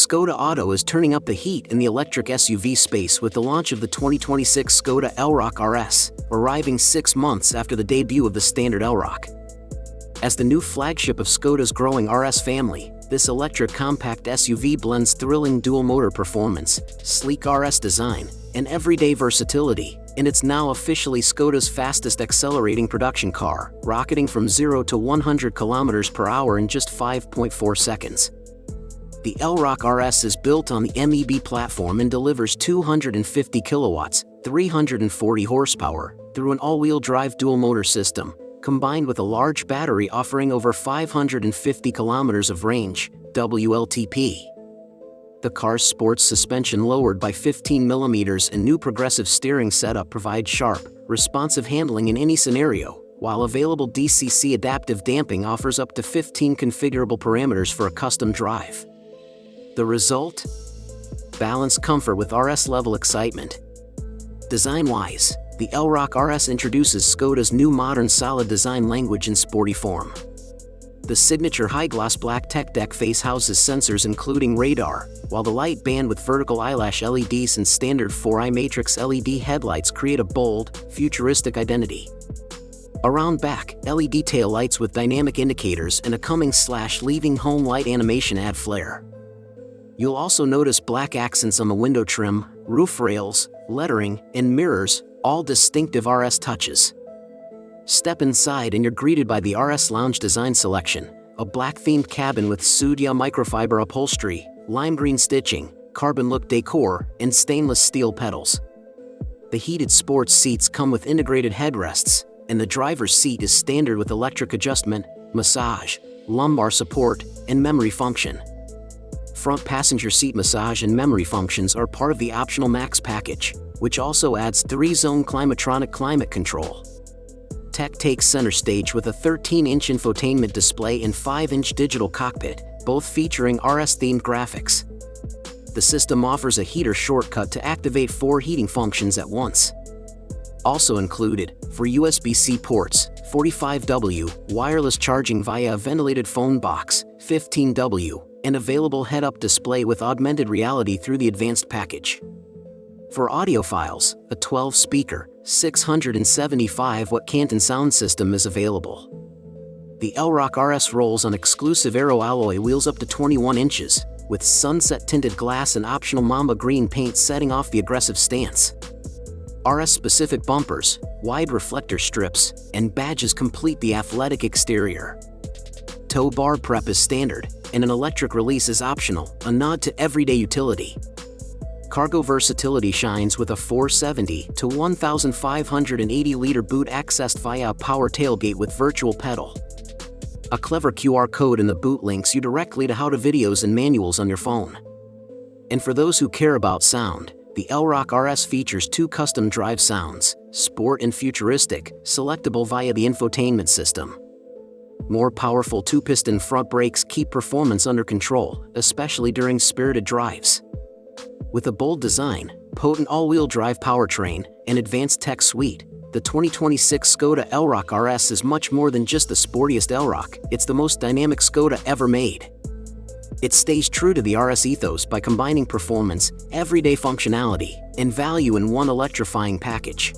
Skoda Auto is turning up the heat in the electric SUV space with the launch of the 2026 Škoda Elroq RS, arriving 6 months after the debut of the standard Elroq. As the new flagship of Skoda's growing RS family, this electric compact SUV blends thrilling dual-motor performance, sleek RS design, and everyday versatility, and it's now officially Skoda's fastest accelerating production car, rocketing from 0 to 100 km per hour in just 5.4 seconds. The Elroq RS is built on the MEB platform and delivers 250 kilowatts, 340 horsepower, through an all-wheel drive dual-motor system, combined with a large battery offering over 550 kilometers of range, WLTP. The car's sports suspension lowered by 15 millimeters and new progressive steering setup provide sharp, responsive handling in any scenario, while available DCC adaptive damping offers up to 15 configurable parameters for a custom drive. The result? Balanced comfort with RS-level excitement. Design-wise, the Elroq RS introduces Skoda's new modern solid design language in sporty form. The signature high-gloss black tech deck face houses sensors including radar, while the light band with vertical eyelash LEDs and standard 4i matrix LED headlights create a bold, futuristic identity. Around back, LED taillights with dynamic indicators and a coming/leaving home light animation add flair. You'll also notice black accents on the window trim, roof rails, lettering, and mirrors, all distinctive RS touches. Step inside and you're greeted by the RS Lounge design selection, a black-themed cabin with Suedia microfiber upholstery, lime green stitching, carbon look decor, and stainless steel pedals. The heated sports seats come with integrated headrests, and the driver's seat is standard with electric adjustment, massage, lumbar support, and memory function. Front passenger seat massage and memory functions are part of the optional Max package, which also adds 3-zone Climatronic climate control. Tech takes center stage with a 13-inch infotainment display and 5-inch digital cockpit, both featuring RS-themed graphics. The system offers a heater shortcut to activate 4 heating functions at once. Also included, for USB-C ports, 45W, wireless charging via a ventilated phone box, 15W, and available head-up display with augmented reality through the advanced package. For audiophiles, a 12-speaker, 675-watt CANTON sound system is available. The Elroq RS rolls on exclusive Aero alloy wheels up to 21 inches, with sunset-tinted glass and optional Mamba green paint setting off the aggressive stance. RS-specific bumpers, wide reflector strips, and badges complete the athletic exterior. Tow bar prep is standard, and an electric release is optional, a nod to everyday utility. Cargo versatility shines with a 470 to 1,580-liter boot accessed via a power tailgate with virtual pedal. A clever QR code in the boot links you directly to how-to videos and manuals on your phone. And for those who care about sound, the Elroq RS features 2 custom drive sounds, sport and futuristic, selectable via the infotainment system. More powerful 2-piston front brakes keep performance under control, especially during spirited drives. With a bold design, potent all-wheel drive powertrain, and advanced tech suite, the 2026 Škoda Elroq RS is much more than just the sportiest Elroq, it's the most dynamic Škoda ever made. It stays true to the RS ethos by combining performance, everyday functionality, and value in one electrifying package.